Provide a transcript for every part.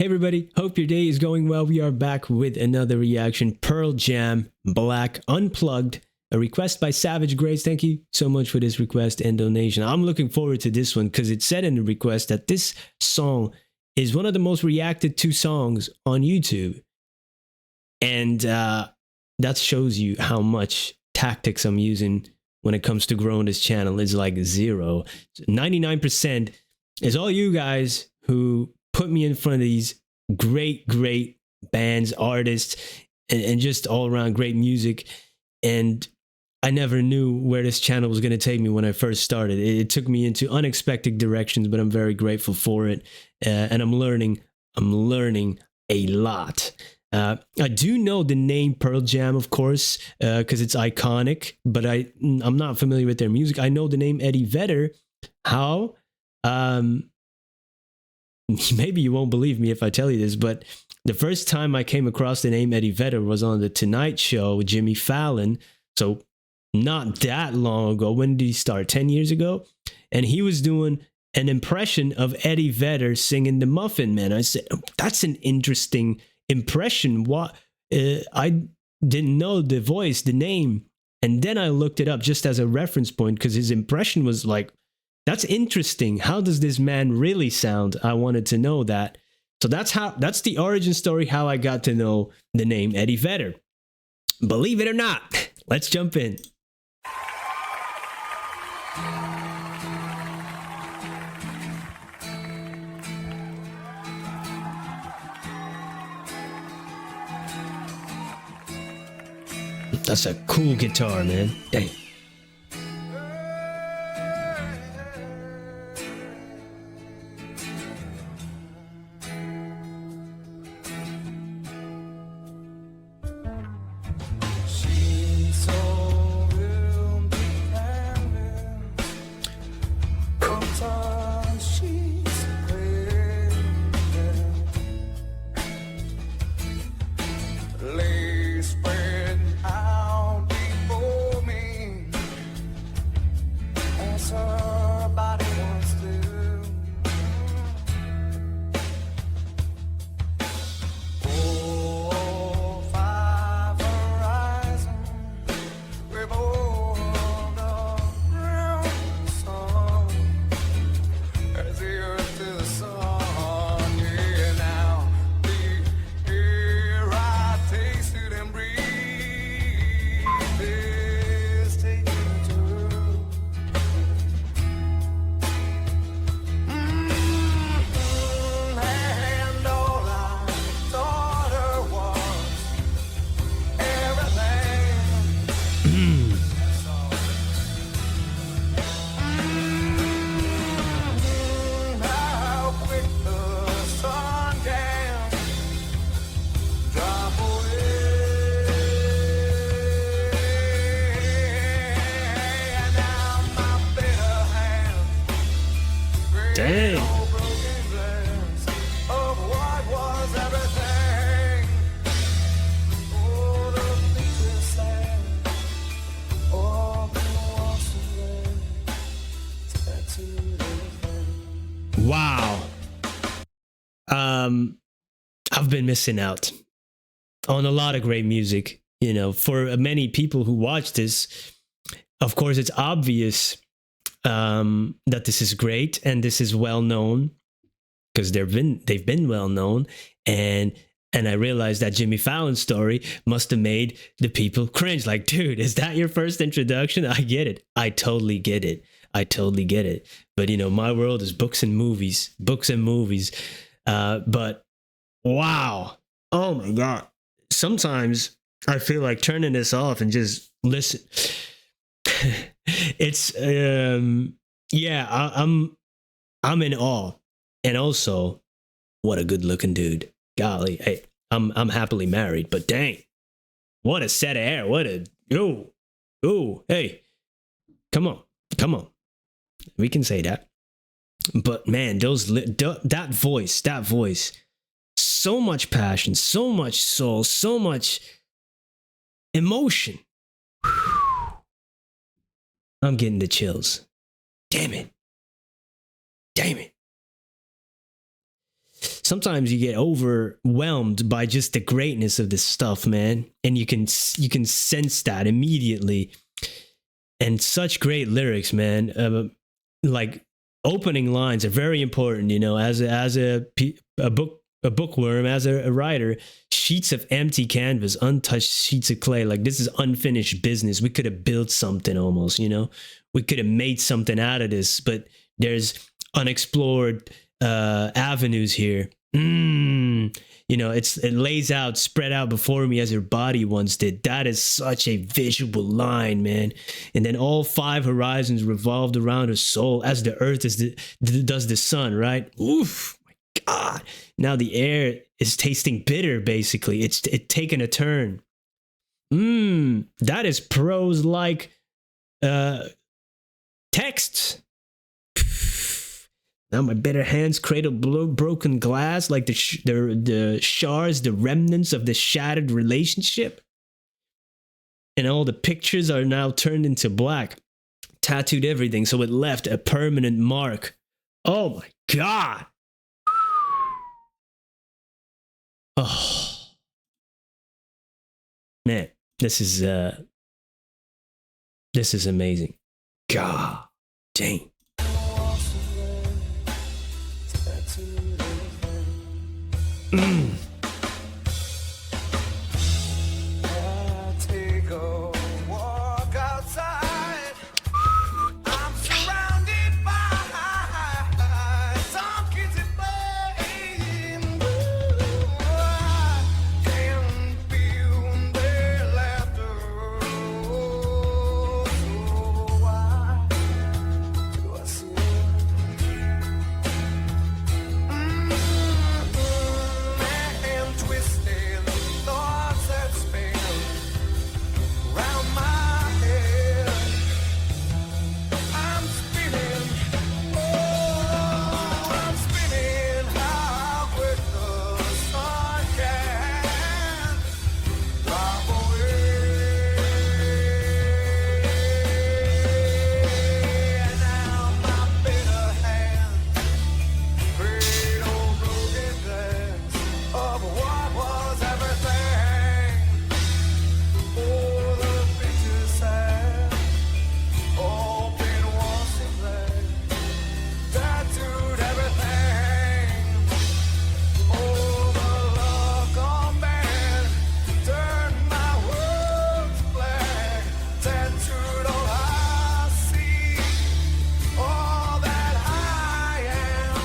Hey everybody, hope your day is going well. We are back with another reaction. Pearl Jam, Black, Unplugged. A request by Savage Grace. Thank you so much for this request and donation. I'm looking forward to this one because it said in the request that this song is one of the most reacted to songs on YouTube. And that shows you how much tactics I'm using when it comes to growing this channel. It's like zero. 99% is all you guys who put me in front of these great bands, artists, and just all around great music. And I never knew where this channel was going to take me when I first started. It took me into unexpected directions, but I'm very grateful for it. And I'm learning a lot. I do know the name Pearl Jam, of course, because it's iconic, but I'm not familiar with their music. I know the name Eddie Vedder. How? Maybe you won't believe me if I tell you this, but the first time I came across the name Eddie Vedder was on The Tonight Show with Jimmy Fallon. So not that long ago. When did he start? 10 years ago? And he was doing an impression of Eddie Vedder singing The Muffin Man. I said, oh, that's an interesting impression. What? I didn't know the voice, the name. And then I looked it up just as a reference point because his impression was like, that's interesting. How does this man really sound? I wanted to know that. So that's the origin story, how I got to know the name Eddie Vedder. Believe it or not, let's jump in. That's a cool guitar, man. Dang. Dang. Wow. I've been missing out on a lot of great music. You know, for many people who watch this, of course, it's obvious that this is great and this is well known because they've been well known, and I realized that Jimmy Fallon's story must have made the people cringe. Like, dude, is that your first introduction? I get it. I totally get it. But you know, my world is books and movies. But wow, oh my God. Sometimes I feel like turning this off and just listen. It's yeah, I'm in awe. And also, what a good looking dude. Golly, hey, I'm happily married, but dang, what a set of hair. What a hey, come on. We can say that. But man, that voice, so much passion, so much soul, so much emotion. I'm getting the chills. Damn it. sometimes you get overwhelmed by just the greatness of this stuff, man, and you can sense that immediately. And such great lyrics, man. Like opening lines are very important, you know, as a bookworm, as a writer. Sheets of empty canvas, untouched sheets of clay. Like, this is unfinished business. We could have built something almost, you know. We could have made something out of this, but there's unexplored avenues here. You know, it lays out, spread out before me as your body once did. That is such a visual line, man. And then all 5 horizons revolved around her soul as the earth does the sun, right? Oof, my God. Now the air is tasting bitter, basically. It's taken a turn. That is prose like texts. Now my bitter hands cradle broken glass like the shards, the remnants of the shattered relationship. And all the pictures are now turned into black. Tattooed everything, so it left a permanent mark. Oh my God. Oh. Man, this is amazing. God dang. Take a walk outside. I'm surrounded by some kids at playing. I can feel their laughter. So why do I see? Twisting thoughts that spin round my head. I'm spinning, oh, I'm spinning. How quick the sun can drop away. And now my bitter hand, cradle broken glass of what was everything. Oh, the picture sad, open walls of black, tattooed everything. Oh, the love gone bad, turned my words black, tattooed all I see, all that I am,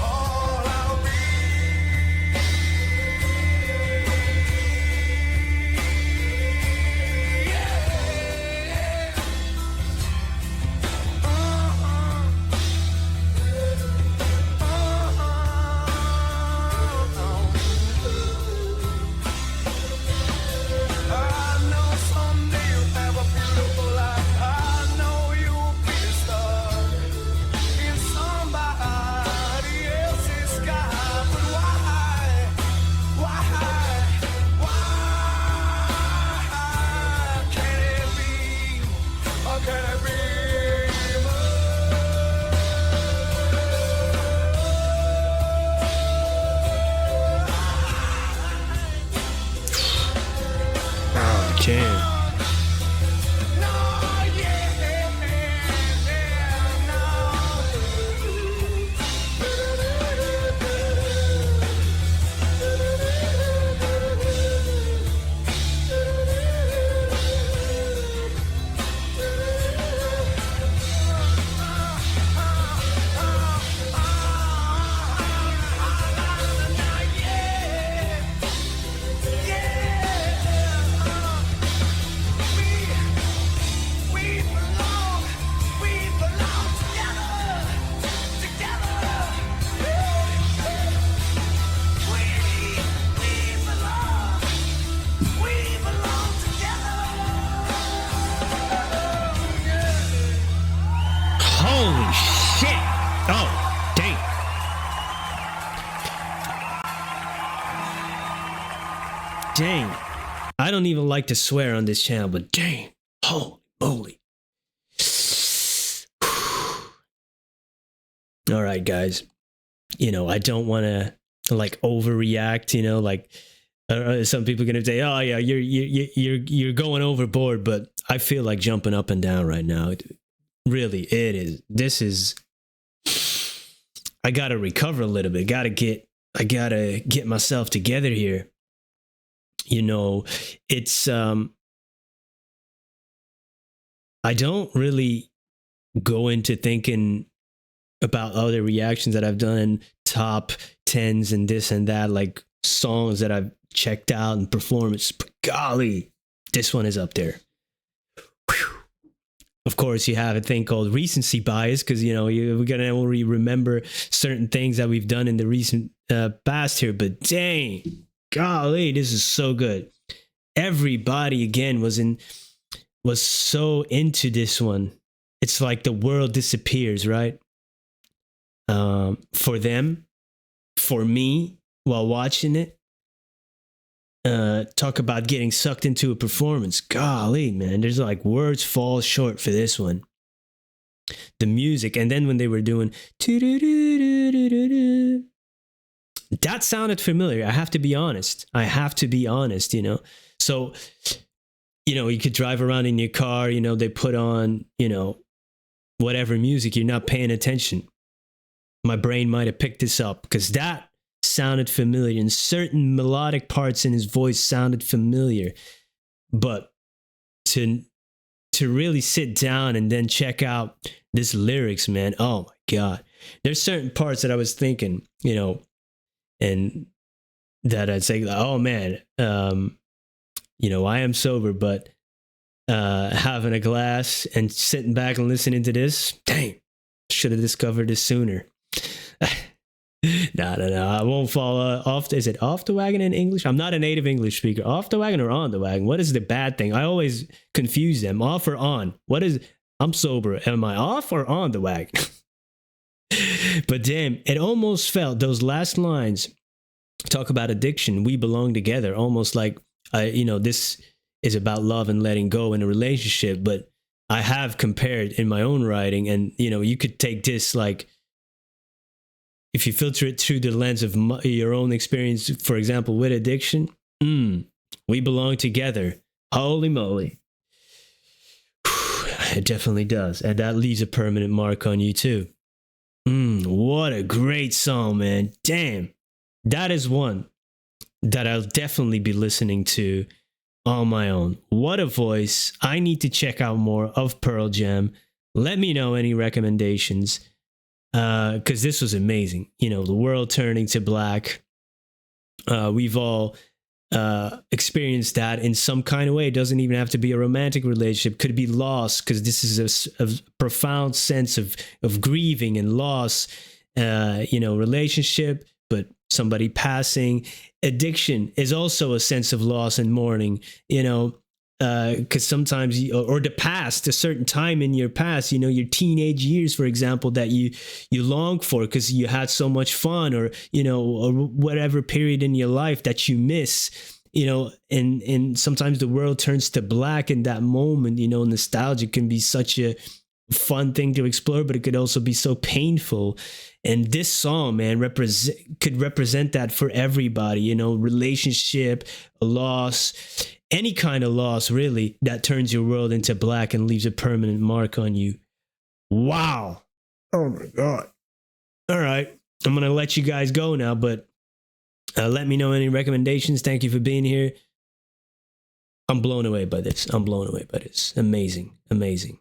all I'll be. I know someday you'll have a beautiful life. I know you'll be a star in somebody else's sky. But why can't it be? Or can it be? Oh, damn. Holy shit. Oh, dang. Dang. I don't even like to swear on this channel, but dang. Holy moly. All right, guys. You know, I don't want to like overreact, you know, like some people are gonna say, "Oh yeah, you're going overboard," but I feel like jumping up and down right now. Really, it is. This is. I gotta recover a little bit. I gotta get myself together here. You know, it's. I don't really go into thinking about other reactions that I've done, top tens and this and that, like songs that I've checked out and performance. But golly, this one is up there. Whew. Of course, you have a thing called recency bias because, you know, we're going to only remember certain things that we've done in the recent past here. But dang, golly, this is so good. Everybody, again, was so into this one. It's like the world disappears, right? For them, for me, while watching it. Talk about getting sucked into a performance. Golly, man, there's like words fall short for this one. The music, and then when they were doing that sounded familiar. I have to be honest, you know. So, you know, you could drive around in your car, you know, they put on, you know, whatever music, you're not paying attention. My brain might have picked this up because that sounded familiar, and certain melodic parts in his voice sounded familiar. But to really sit down and then check out this lyrics, man, oh my God. There's certain parts that I was thinking, you know, and that I'd say, oh man, you know, I am sober, but having a glass and sitting back and listening to this, dang, should have discovered this sooner. No. I won't fall off. Is it off the wagon in English? I'm not a native English speaker. Off the wagon or on the wagon? What is the bad thing? I always confuse them. Off or on? What is? I'm sober. Am I off or on the wagon? But damn, it almost felt those last lines talk about addiction. We belong together. Almost like, you know, this is about love and letting go in a relationship. But I have compared in my own writing, and you know, you could take this like, if you filter it through the lens of your own experience, for example, with addiction, we belong together. Holy moly. It definitely does. And that leaves a permanent mark on you too. What a great song, man. Damn. That is one that I'll definitely be listening to on my own. What a voice. I need to check out more of Pearl Jam. Let me know any recommendations. Because this was amazing. You know, the world turning to black. We've all experienced that in some kind of way. It doesn't even have to be a romantic relationship. Could be loss, because this is a profound sense of grieving and loss. You know, relationship, but somebody passing. Addiction is also a sense of loss and mourning. You know, because sometimes or the past, a certain time in your past, you know, your teenage years, for example, that you long for because you had so much fun, or you know, or whatever period in your life that you miss, you know, and sometimes the world turns to black in that moment. You know, nostalgia can be such a fun thing to explore, but it could also be so painful. And this song, man, could represent that for everybody. You know, relationship, loss, any kind of loss, really, that turns your world into black and leaves a permanent mark on you. Wow. Oh my God. All right. I'm going to let you guys go now, but let me know any recommendations. Thank you for being here. I'm blown away by this. Amazing. Amazing.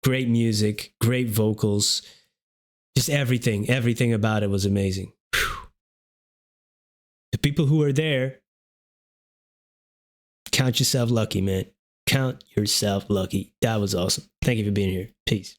Great music, great vocals. Just everything about it was amazing. The people who were there, count yourself lucky, man. Count yourself lucky. That was awesome. Thank you for being here. Peace.